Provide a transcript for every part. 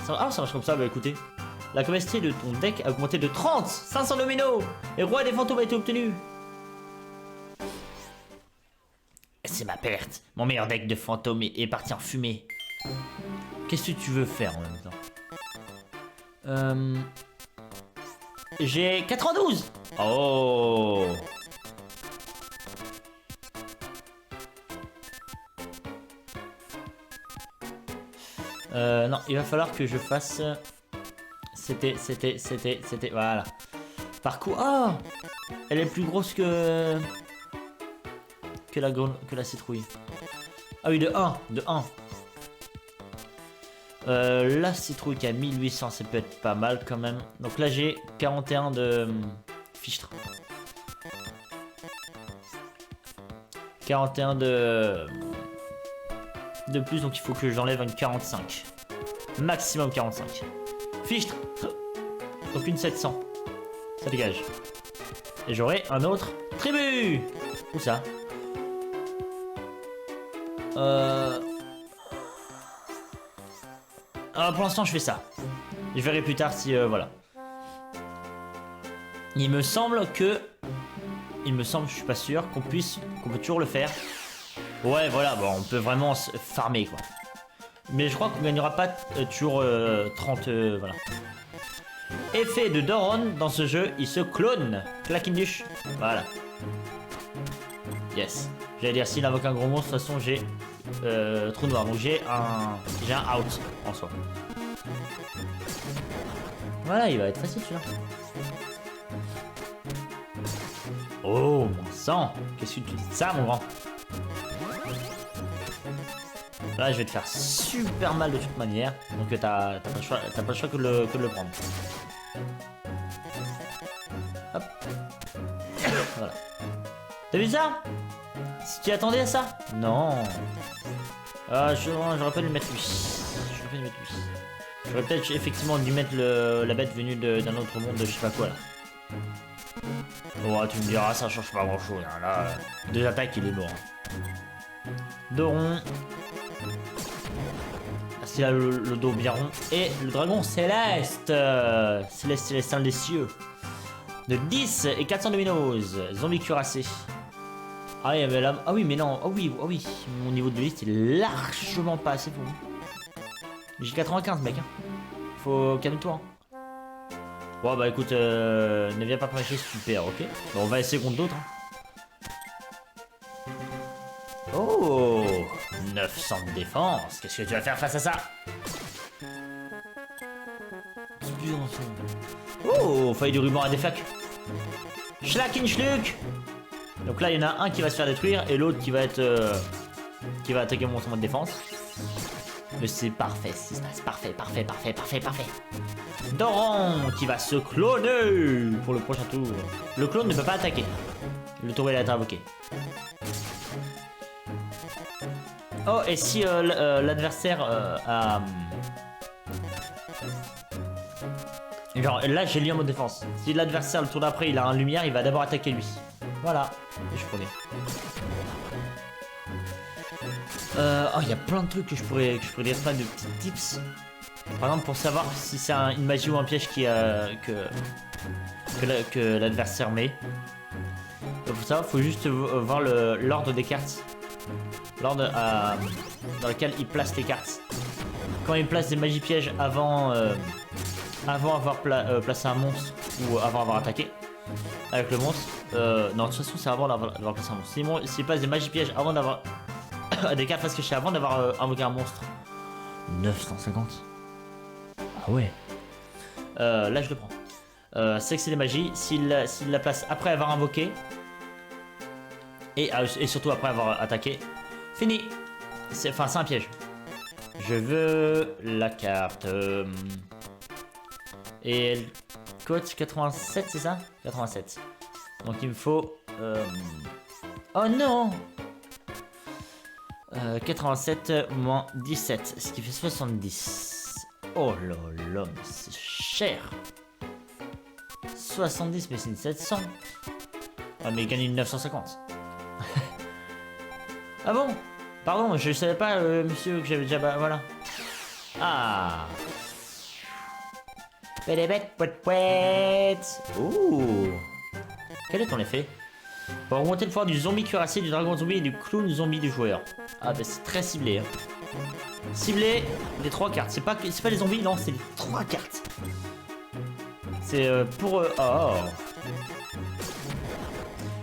Ah, ça marche comme ça, bah écoutez. La capacité de ton deck a augmenté de 30, 500 nominaux. Et roi des fantômes a été obtenu. C'est ma perte. Mon meilleur deck de fantômes est parti en fumée. Qu'est-ce que tu veux faire en même temps? J'ai 92. Oh. Non, il va falloir que je fasse... C'était... Voilà. Parcours... Oh, elle est plus grosse que la citrouille. Ah oui, de 1. De 1. La citrouille qui a 1800, ça peut être pas mal quand même. Donc là, j'ai 41 de fichtre. 41 de plus, donc il faut que j'enlève une 45. Maximum 45. Fichtre. Donc une 700. Ça dégage. Et j'aurai un autre tribu. Où ça? Pour l'instant, je fais ça. Je verrai plus tard si... voilà. Il me semble, je suis pas sûr, qu'on peut toujours le faire. Ouais, voilà, bon, on peut vraiment farmer, quoi. Mais je crois qu'on gagnera pas toujours 30... voilà. Effet de Doron, dans ce jeu, il se clone. Claquinduche. Voilà. Yes. J'allais dire, s'il invoque un gros monstre, de toute façon, j'ai... trou noir, donc j'ai un out en soi. Voilà, il va être facile celui-là. Oh mon sang, qu'est-ce que tu dis de ça, mon grand? Là, je vais te faire super mal de toute manière, donc t'as pas le choix que de le prendre. Hop. Voilà. T'as vu ça? Si tu attendais à ça? Non. J'aurais pas dû mettre lui. J'aurais peut-être effectivement dû mettre la bête venue d'un autre monde de je sais pas quoi là. Oh, tu me diras, ça change pas grand chose. Hein. Là, 2 attaques, il est mort. Doron. Parce qu'il a le dos bien rond. Et le dragon céleste. Céleste célestin des cieux. De 10 et 400 de minos. Zombie cuirassé. Ah, il y avait là. Ah oui, mais non. Ah oui. Mon niveau de liste est largement pas assez pour moi. J'ai 95, mec. Hein. Faut calme-toi. Hein. Bon, bah écoute, ne viens pas prêcher si tu perds, ok? Bon, on va essayer contre d'autres. Hein. Oh, 900 de défense. Qu'est-ce que tu vas faire face à ça? Oh, faille du ruban à des facs. Schlack Schluck. Donc là, il y en a un qui va se faire détruire et l'autre qui va être... qui va attaquer mon instrument de défense. Mais c'est parfait ce qui se passe. Parfait. Doron qui va se cloner pour le prochain tour. Le clone ne peut pas attaquer. Le tour va être invoqué. Oh, et si l'adversaire a... Genre, là j'ai lui en mode défense. Si l'adversaire, le tour d'après, il a un lumière, il va d'abord attaquer lui. Voilà. Et je connais. Oh, il y a plein de trucs que je pourrais dire, plein de petits tips. Par exemple, pour savoir si c'est une magie ou un piège que l'adversaire met. Pour ça, il faut juste voir l'ordre des cartes. L'ordre dans lequel il place les cartes. Quand il place des magies pièges avant avoir placé un monstre ou avant avoir attaqué avec le monstre. Non, de toute façon, c'est avant d'avoir placé un monstre. S'il place des magies pièges avant d'avoir... des cartes face cachées avant d'avoir invoqué un monstre. 950. Ah ouais. Là je le prends. C'est que c'est des magies. S'il la place après avoir invoqué et surtout après avoir attaqué, fini. C'est un piège. Je veux la carte. Et elle cote 87, c'est ça? 87. Donc il me faut... Oh non! 87 moins 17, ce qui fait 70. Oh là là, mais c'est cher. 70, mais c'est une 700. Ah, mais il gagne une 950. Ah bon? Pardon, je savais pas, monsieur, que j'avais déjà... voilà. Ah. Ouh. Quel est ton effet? Pour augmenter le pouvoir du zombie cuirassé, du dragon zombie et du clown zombie du joueur. Ah bah c'est très ciblé. Hein. Ciblé les 3 cartes. C'est pas les zombies, non, c'est les 3 cartes. C'est pour... oh.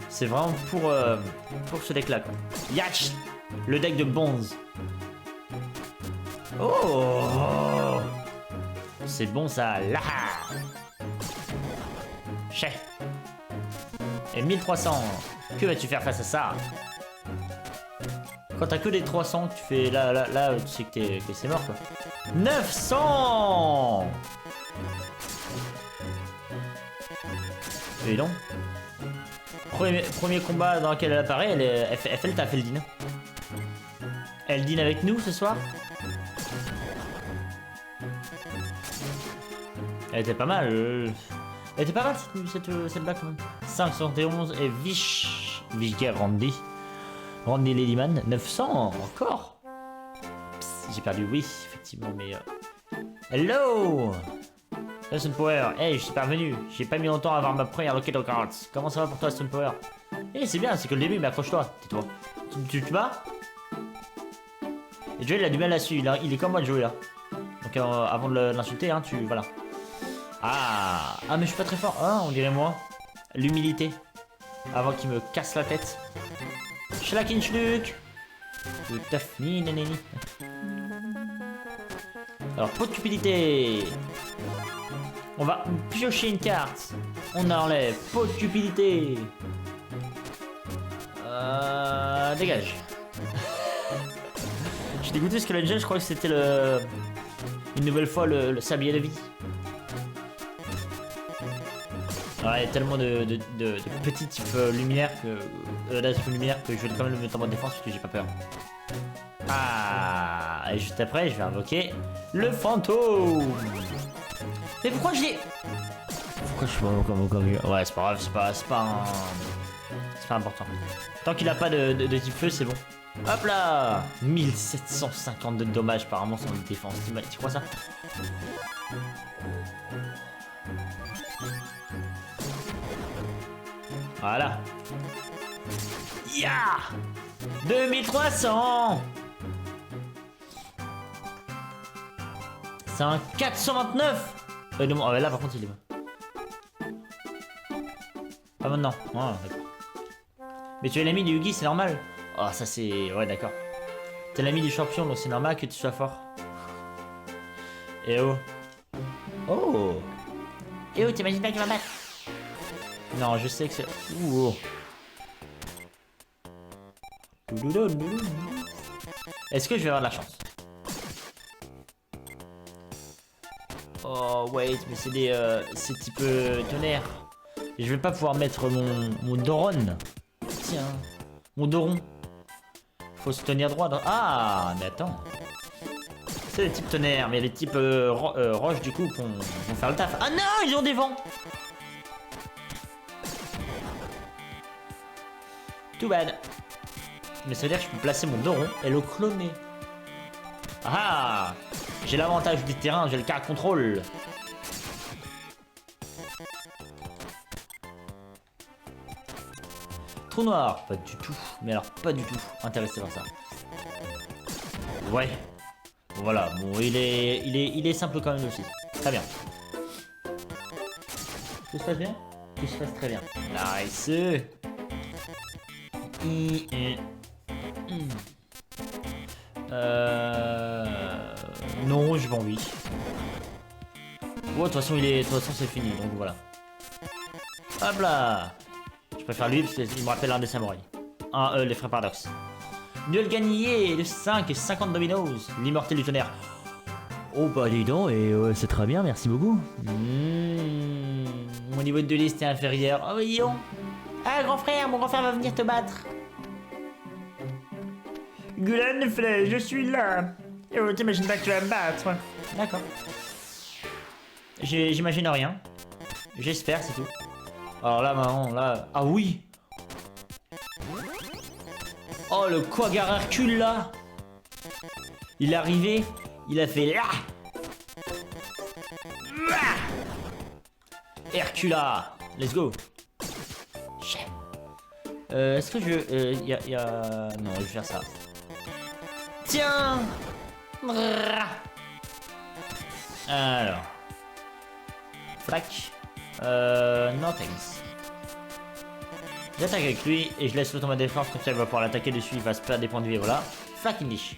C'est vraiment pour ce deck là quoi. Yach. Le deck de Bonze. Oh. C'est bon ça. Là. Chais. Et 1300. Que vas-tu faire face à ça? Quand t'as que des 300, tu fais là, tu sais que c'est mort quoi. 900. Et donc premier combat dans lequel elle apparaît, elle fait le taf, Eldine. Elle dîne avec nous ce soir. Elle était pas mal. Elle était pas mal cette blague quand même. 571 et Vishka Randy. Randy Ladyman. 900 encore. J'ai perdu, oui, effectivement, mais... Hello Stone Power. Hey, je suis parvenu. J'ai pas mis longtemps à avoir ma première Locket of Cards. Comment ça va pour toi, Stone Power? Eh, c'est bien, c'est que le début, mais accroche-toi. Tais-toi. Tu bats? Et Joey, il a du mal là-dessus. Il est comme moi, Joey, là. Donc, avant de l'insulter, hein, voilà. Ah, mais je suis pas très fort. Ah, on dirait moi. L'humilité. Avant qu'il me casse la tête. Schlakinschluck. Tout à fait, nanani. Alors, pot de cupidité. On va piocher une carte. On enlève. Pot de cupidité. Dégage. Je suis dégoûté parce que l'Angel, je crois que c'était une nouvelle fois le sablier de vie. Ouais, il y a tellement de petits types luminaires que je vais quand même le mettre en mode défense parce que j'ai pas peur. Ah, et juste après, je vais invoquer le fantôme. Mais pourquoi je l'ai... Pourquoi je suis pas comme... Ouais, c'est pas grave, c'est pas important. Tant qu'il a pas de type feu, c'est bon. Hop là, 1750 de dommages apparemment sans défense. Tu crois ça? Voilà. Ya 2300. C'est un 429. Non, là par contre il est bon. Pas maintenant. Oh, mais tu es l'ami du Yugi, c'est normal. Oh, ça c'est... Ouais, d'accord. T'es l'ami du champion, donc c'est normal que tu sois fort. Eh oh. Oh. Eh oh, t'imagines pas qu'il va battre? Non, je sais que c'est... Ouh. Est-ce que je vais avoir de la chance? Oh, wait, mais c'est type tonnerre. Et je vais pas pouvoir mettre mon Doron. Tiens, mon Doron. Faut se tenir droit dans... Ah, mais attends. C'est les types tonnerre, mais les types roche du coup vont faire le taf. Ah non, ils ont des vents. Too bad. Mais ça veut dire que je peux placer mon Doron et le cloner. Ah, j'ai l'avantage du terrain, j'ai le card contrôle. Trou noir, pas du tout. Mais alors, pas du tout intéressé par ça. Ouais. Voilà, bon, il est simple quand même aussi. Très bien. Tout se passe bien? Tout se passe très bien. Nice. Non, j'ai pas envie. Oh, de toute façon, c'est fini, donc voilà. Hop là. Je préfère lui parce qu'il me rappelle un des samouraïs. Les frères Paradox. Duel gagné de 5 et 50 dominos. L'immortel du tonnerre. Oh bah dis donc, et c'est très bien, merci beaucoup. Mon niveau de liste est inférieur. Oh oui, on. Ah grand frère, mon grand frère va venir te battre. Gulen Flay, je suis là. Oh, t'imagines pas que tu vas me battre. D'accord. J'imagine rien. J'espère, c'est tout. Alors là, maintenant, là... Ah oui. Oh, le Quaggar Hercule, là. Il est arrivé, il a fait là. Hercula. Let's go. Est-ce que je... Non, je vais faire ça. Tiens. Alors. Flac. No thanks. J'attaque avec lui et je laisse l'automate défense, comme ça il va pouvoir l'attaquer dessus, il va se perdre des points de vie, voilà. Flac English.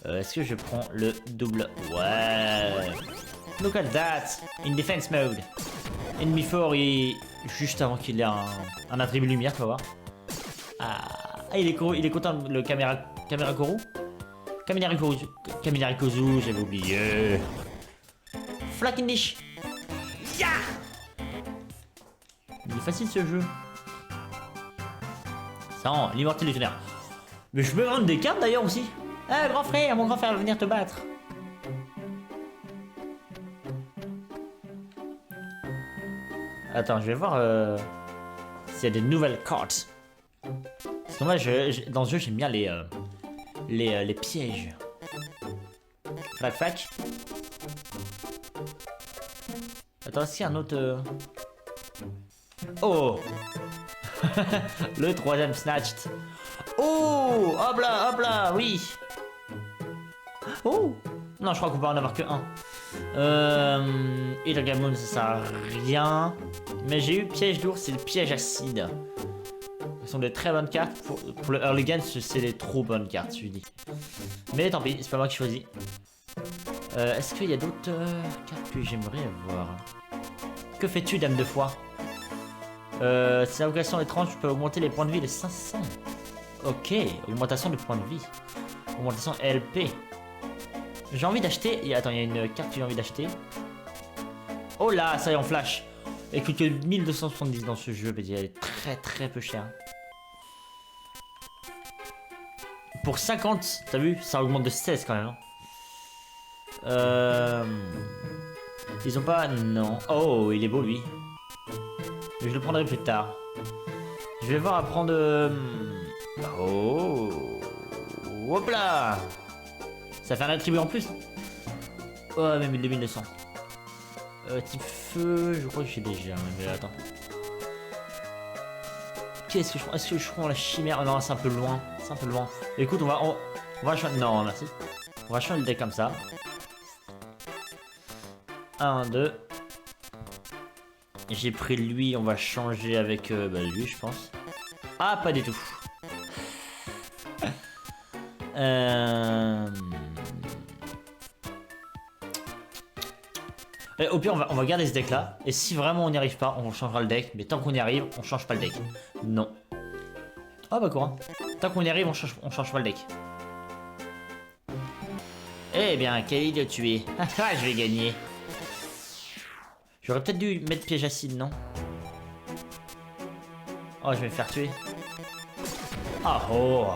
Est-ce que je prends le double? Ouais. Look at that. In defense mode. Enemy fort, juste avant qu'il ait un attribut lumière, tu vas voir. Ah, il est content, le caméra Koru. Kaminari Kozu, j'avais oublié. Flac English. Yeah. Il est facile ce jeu. Ça, l'immortel du tonnerre. Mais je peux vendre des cartes d'ailleurs aussi. Ah, grand frère, mon grand frère va venir te battre. Attends, je vais voir s'il y a des nouvelles cartes. Parce que moi, dans ce jeu, j'aime bien les pièges. Flac, flac. Attends, est-ce qu'il y a un autre... Oh. Le troisième snatched. Oh, hop là, oui. Oh. Non, je crois qu'on va en avoir que un. Hydrogamon, ça sert à rien. Mais j'ai eu piège d'ours et le piège acide. Ce sont des très bonnes cartes. Pour le early game, c'est des trop bonnes cartes, je dis. Mais tant pis, c'est pas moi qui choisis. Est-ce qu'il y a d'autres cartes que j'aimerais avoir? Que fais-tu, dame de foi? Si la vocation étrange, tu peux augmenter les points de vie de 500. Ok, augmentation de points de vie. Augmentation LP. J'ai envie d'acheter... Attends, il y a une carte que j'ai envie d'acheter. Oh là, ça y est, en flash. Elle coûte que 1270 dans ce jeu, mais elle est très peu chère. Pour 50, t'as vu? Ça augmente de 16 quand même. Ils ont pas... Non. Oh, il est beau lui. Je le prendrai plus tard. Je vais voir à prendre... Oh. Hop là. Ça fait un attribut en plus. Oh, même 2900. Type feu, je crois que j'ai déjà. Mais attends. Qu'est-ce que je prends? Est-ce que je prends la chimère? Oh, non, c'est un peu loin. C'est un peu loin. Écoute, on va changer... Non, merci. On va changer le deck comme ça. 1, 2. J'ai pris lui, on va changer avec lui, je pense. Ah, pas du tout. Au pire, on va garder ce deck là. Et si vraiment on n'y arrive pas, on changera le deck. Mais tant qu'on y arrive, on change pas le deck. Non. Ah bah quoi. Tant qu'on y arrive, on change pas le deck. Eh bien, quel idiot tu es. Ah, je vais gagner. J'aurais peut-être dû mettre piège acide, non? Oh, je vais me faire tuer. Ah oh.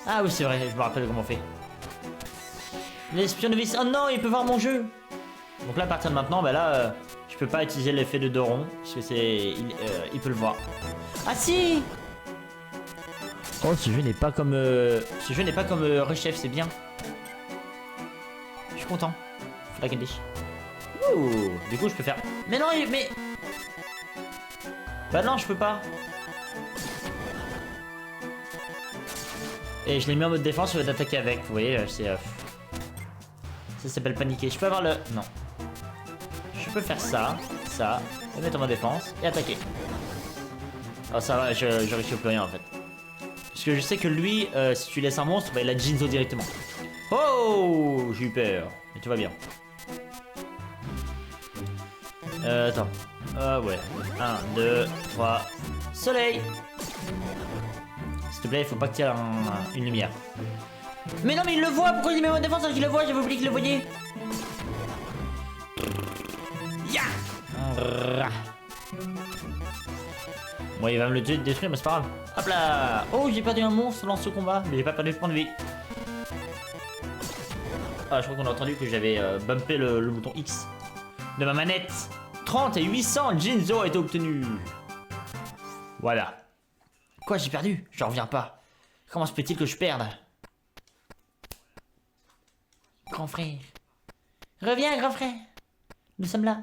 Ah oui, c'est vrai, je me rappelle comment on fait. L'espion de vis. Oh non, il peut voir mon jeu. Donc là, à partir de maintenant, bah là, je peux pas utiliser l'effet de Doron. Parce que c'est... il peut le voir. Ah si. Oh, ce jeu n'est pas comme... Ce jeu n'est pas comme Rechef, c'est bien. Je suis content. Flac and dish. Ouh, du coup, je peux faire... Mais non, mais... Bah non, je peux pas. Et je l'ai mis en mode défense, je vais t'attaquer avec. Vous voyez, c'est... Ça s'appelle paniquer. Je peux avoir le... Non. Je peux faire ça, le mettre en mode défense et attaquer. Oh, ça va, je risque plus rien en fait. Parce que je sais que lui, si tu laisses un monstre, bah, il a Jinzo directement. Oh, j'ai eu peur. Mais tout va bien. Attends. Ah ouais. 1, 2, 3. Soleil. S'il te plaît, il faut pas que tu aies une lumière. Mais non, mais il le voit. Pourquoi il met en défense alors qu'il le voit? J'avais oublié qu'il le voyait. Ya. Bon, il va me le détruire, mais c'est pas grave. Hop là. Oh, j'ai perdu un monstre dans ce combat, mais j'ai pas perdu de point de vie. Ah, je crois qu'on a entendu que j'avais bumpé le bouton X de ma manette. 30 et 800 Jinzo a été obtenu. Voilà. Quoi, j'ai perdu? Je reviens pas. Comment se peut-il que je perde? grand frère. Reviens, grand frère. Nous sommes là.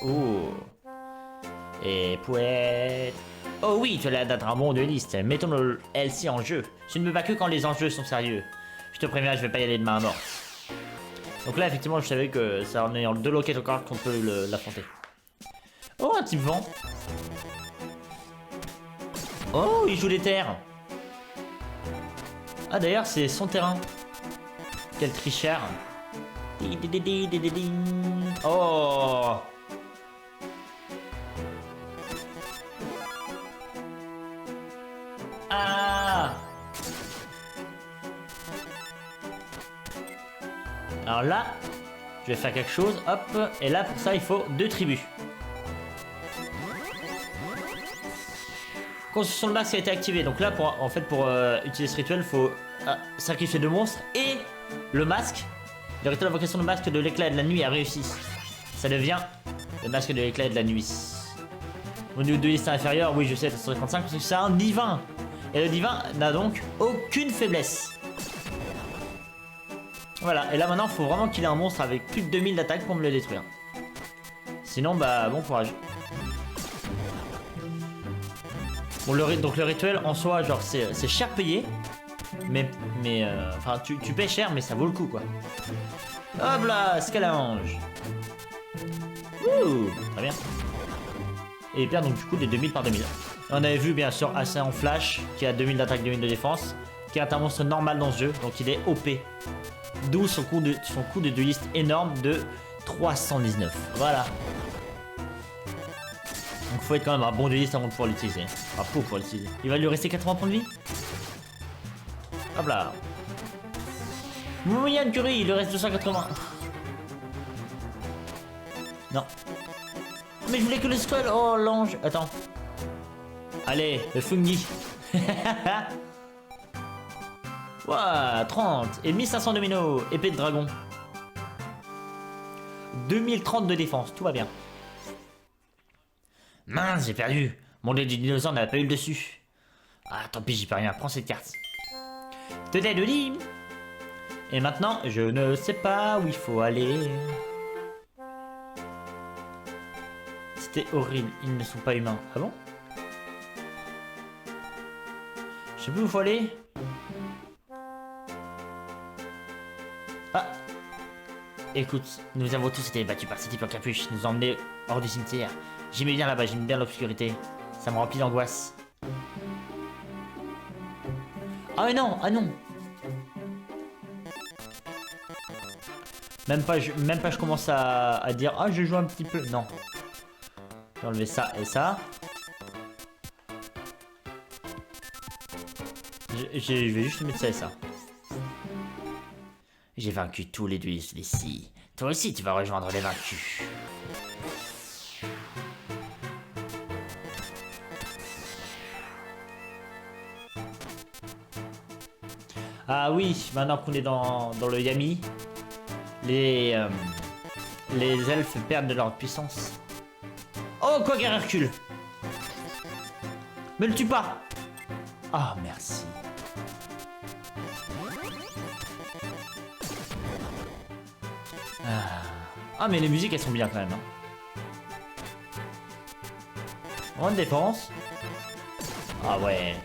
Oh. Et poète. Oh oui, tu as l'air d'être un bon dueliste. Mettons le LC en jeu. Je ne me bats que quand les enjeux sont sérieux. Je te préviens, je vais pas y aller de main morte. Donc là, effectivement, je savais que ça en ayant deux loquettes encore qu'on peut l'affronter. Oh, un type vent. Oh, il joue les terres. Ah, d'ailleurs, c'est son terrain. Quel tricheur. Oh. Ah. Alors là, je vais faire quelque chose, hop, et là pour ça il faut 2 tribus. Construction de masque a été activée, donc là pour utiliser ce rituel, il faut sacrifier 2 monstres et le masque. Le rituel d'invocation de masque de l'éclat et de la nuit a réussi. Ça devient le masque de l'éclat et de la nuit. Au niveau de liste inférieure, oui je sais, 155 parce que c'est un divin. Et le divin n'a donc aucune faiblesse. Voilà, et là maintenant il faut vraiment qu'il ait un monstre avec plus de 2000 d'attaque pour me le détruire. Sinon bah bon courage. Bon donc le rituel en soi genre c'est cher payé. Mais enfin tu payes cher mais ça vaut le coup quoi. Hop là, scalange. Ouh, très bien. Et il perd donc du coup des 2000 par 2000. On avait vu bien sûr Assassin en flash qui a 2000 d'attaque, 2000 de défense. Qui est un monstre normal dans ce jeu, donc il est OP. D'où son coup de dueliste énorme de 319. Voilà. Donc faut être quand même un bon dueliste avant de pouvoir l'utiliser. Enfin, pour pouvoir l'utiliser. Il va lui rester 80 points de vie. Hop là. Yann Curie, il lui reste 280. Non. Mais je voulais que le skull. Oh l'ange. Attends. Allez, le fungi. Ouah, 30 et 1500 de mino, épée de dragon. 2030 de défense, tout va bien. Mince, j'ai perdu. Mon dé du dinosaure n'a pas eu le dessus. Ah, tant pis, j'y peux rien. Prends cette carte. Et maintenant, je ne sais pas où il faut aller. C'était horrible, ils ne sont pas humains. Ah bon? Je sais plus où il faut aller. Ah. Écoute, nous avons tous été battus par ces types en capuche, nous ont emmenés hors du cimetière. J'aimais bien là-bas, j'aime bien l'obscurité. Ça me remplit d'angoisse. Ah mais non, ah non. Même pas je commence à dire ah je joue un petit peu. Non. Je vais enlever ça et ça. Je vais juste mettre ça et ça. J'ai vaincu tous les duelistes d'ici. Toi aussi, tu vas rejoindre les vaincus. Ah oui, maintenant qu'on est dans le Yami, les elfes perdent de leur puissance. Oh, quoi, guerre Hercule! Me le tue pas! Ah, oh, merci. Ah mais les musiques elles sont bien quand même hein. En défense. Ah ouais.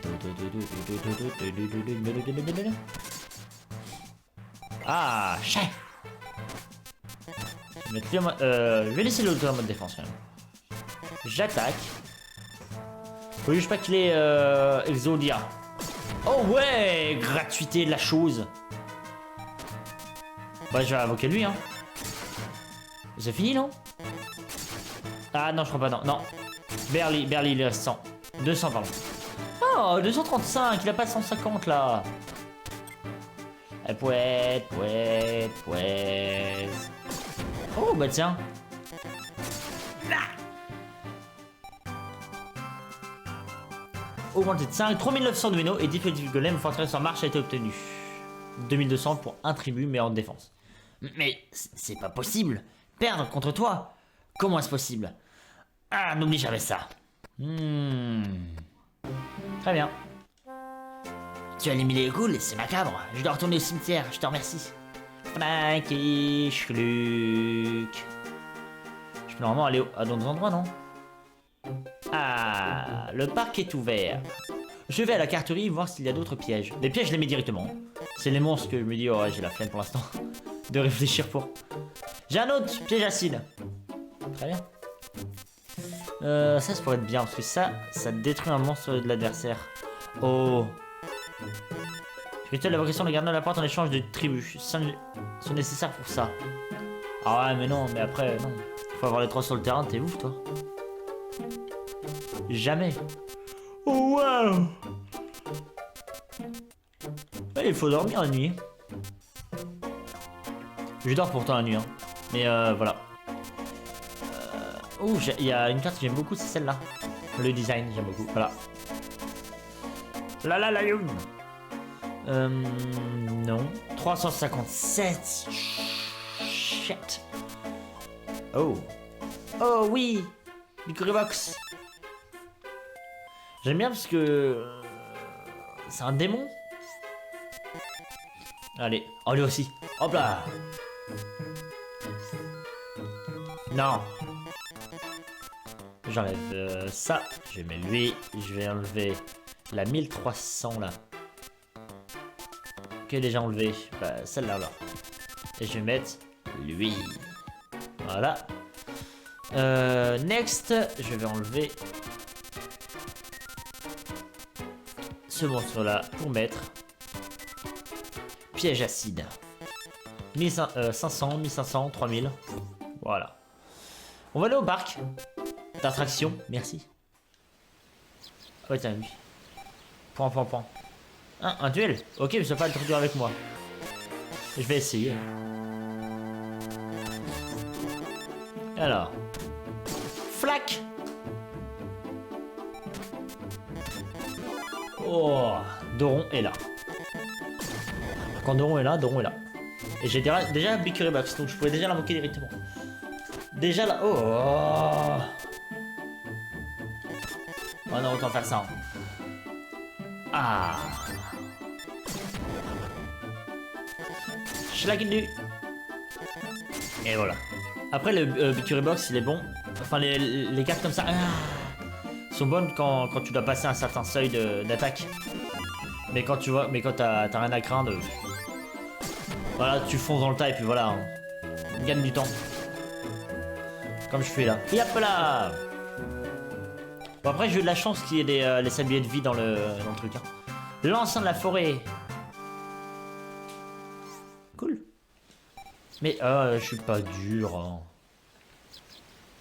Ah chien. Je vais laisser l'autre en mode défense quand même. J'attaque. Faut juste pas qu'il ait Exodia. Oh ouais, gratuité de la chose. Bah je vais invoquer lui hein. C'est fini non? Ah non je crois pas non. Non. Berly il reste 100. 200 pardon. Oh 235, il a pas 150 là. Pouette. Oh bah tiens. Augmenté de 5, 3900 de méno et dispositif golem forteresse en marche a été obtenu. 2200 pour un tribut mais en défense. Mais c'est pas possible. Perdre contre toi. Comment est-ce possible? Ah, n'oublie jamais ça. Très bien. Tu as éliminé les ghouls, c'est macabre. Je dois retourner au cimetière, je te remercie. Frankie Schluck. Je peux normalement aller à d'autres endroits, non? Ah, le parc est ouvert. Je vais à la carterie voir s'il y a d'autres pièges. Les pièges, je les mets directement. C'est les monstres que je me dis, oh, j'ai la flemme pour l'instant de réfléchir pour. J'ai un autre piège acide. Très bien. Ça pourrait être bien parce que ça détruit un monstre de l'adversaire. Oh. Rituel d'évocation, le gardien de la porte en échange de tribus. Sont nécessaires pour ça. Ah ouais, mais non, mais après, non. Faut avoir les 3 sur le terrain, t'es ouf, toi. Jamais. Oh, wow. Ouais, il faut dormir la nuit. Je dors pourtant la nuit, hein. Mais voilà. Oh, il y a une carte que j'aime beaucoup, c'est celle-là. Le design, j'aime beaucoup. Voilà. La lune. Non. 357. Shit. Oh. Oh oui. Microbox. J'aime bien parce que... c'est un démon. Allez. Oh, lui aussi. Hop là. Non. J'enlève ça. Je mets lui. Je vais enlever la 1300 là. Que déjà enlevé. Bah, celle-là là. Et je vais mettre lui. Voilà. Next. Je vais enlever ce monstre là pour mettre piège acide. 1500, 1500, 3000. Voilà. On va aller au parc d'attraction. Merci. Ah ouais, t'as vu. Point. Ah, un duel. Ok, mais ça va pas être dur avec moi. Je vais essayer. Alors. Flac. Oh, Doron est là. Quand Doron est là, Doron est là. Et j'ai déjà Bickery Box, donc je pouvais déjà l'invoquer directement. Déjà là. Oh. Oh non, autant faire ça. Ah. Schlaginu. Et voilà. Après le Bickery Box, il est bon. Enfin les cartes comme ça sont bonnes quand tu dois passer un certain seuil d'attaque. Mais quand tu vois, t'as rien à craindre. Voilà, tu fonces dans le tas et puis voilà. On gagne du temps. Comme je fais là. Et hop là. Bon après j'ai eu de la chance qu'il y ait les sabliers de vie dans le truc. Hein. L'encens de la forêt. Cool. Mais je suis pas dur. Hein.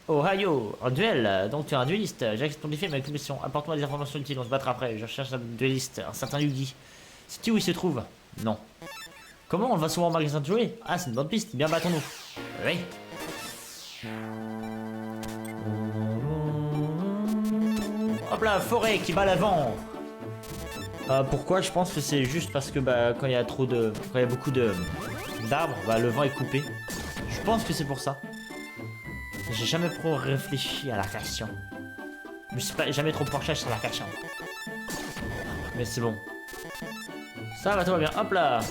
Ohio, un duel. Donc tu es un dueliste. J'accepte ton défi avec une mission. Apporte-moi des informations utiles, on se battra après. Je cherche un dueliste, un certain Yugi. Sais-tu où il se trouve? Non. Comment on va souvent au magasin de jouets? Ah, c'est une bonne piste. Bien, battons-nous. Oui. Hop là, forêt qui bat l'avant. Pourquoi? Je pense que c'est juste parce que quand il y a beaucoup d'arbres, le vent est coupé. Je pense que c'est pour ça. J'ai jamais trop réfléchi à la question. Je me suis jamais trop penché sur la question. Mais c'est bon. Ça va, tout va bien. Hop là.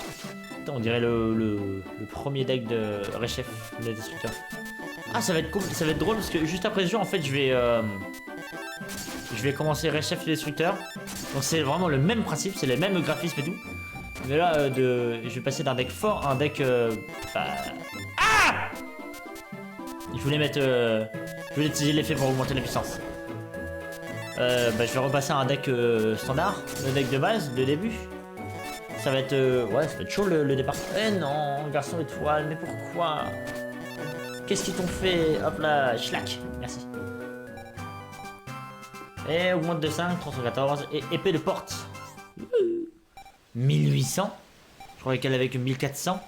Putain, on dirait le premier deck de Rechef, les destructeurs. Ah, ça va être cool, ça va être drôle parce que juste après ce jeu, en fait, je vais commencer Rechef les destructeurs. Donc c'est vraiment le même principe, c'est les mêmes graphismes et tout. Mais là, je vais passer d'un deck fort à un deck... Ah! Je voulais mettre... je voulais utiliser l'effet pour augmenter la puissance. Je vais repasser à un deck standard, le deck de base, de début. Ça va être... ouais, ça va être chaud le départ. Eh non, garçon étoile, mais pourquoi? Qu'est-ce qu'ils t'ont fait? Hop là, schlack. Merci. Et augmente de 5, 314. Et épée de porte. 1800. Je croyais qu'elle avait que 1400.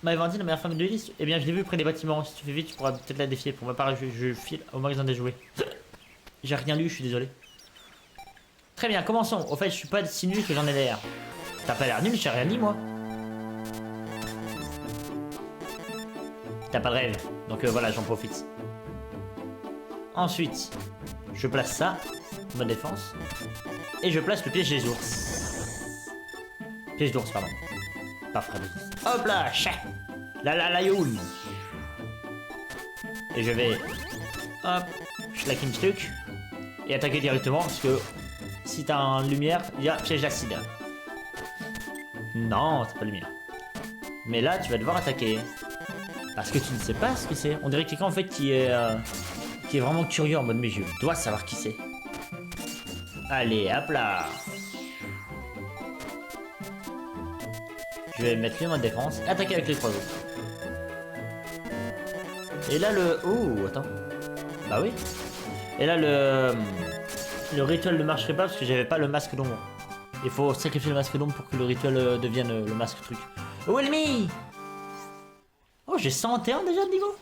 Ma Valentine, la meilleure femme de liste. Eh bien, je l'ai vue près des bâtiments. Si tu fais vite, tu pourras peut-être la défier. Pour ma part, je file au magasin des jouets. J'ai rien lu, je suis désolé. Très bien, commençons. Au fait, je suis pas si nul que j'en ai l'air. T'as pas l'air nul, j'ai rien dit, moi. T'as pas de rêve. Donc voilà, j'en profite. Ensuite, je place ça, mode défense. Et je place le piège des ours. Piège d'ours, pardon. Pas frère. Hop là, chat. La youn. Et je vais... Hop, schlack une truc. Et attaquer directement parce que... Si t'as une lumière, il y a piège d'acide. Non, c'est pas lumière. Mais là, tu vas devoir attaquer. Parce que tu ne sais pas ce que c'est. On dirait quelqu'un en fait qui est vraiment curieux en mode mais je dois savoir qui c'est. Allez, hop là. Je vais mettre le mode défense et attaquer avec les 3 autres. Et là le... Oh, attends. Bah oui. Et là le rituel ne marcherait pas parce que j'avais pas le masque d'ombre. Il faut sacrifier le masque d'ombre pour que le rituel devienne le masque truc. Oh ennemi. Oh j'ai 101 déjà de niveau.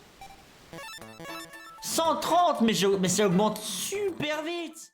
130 mais ça augmente super vite.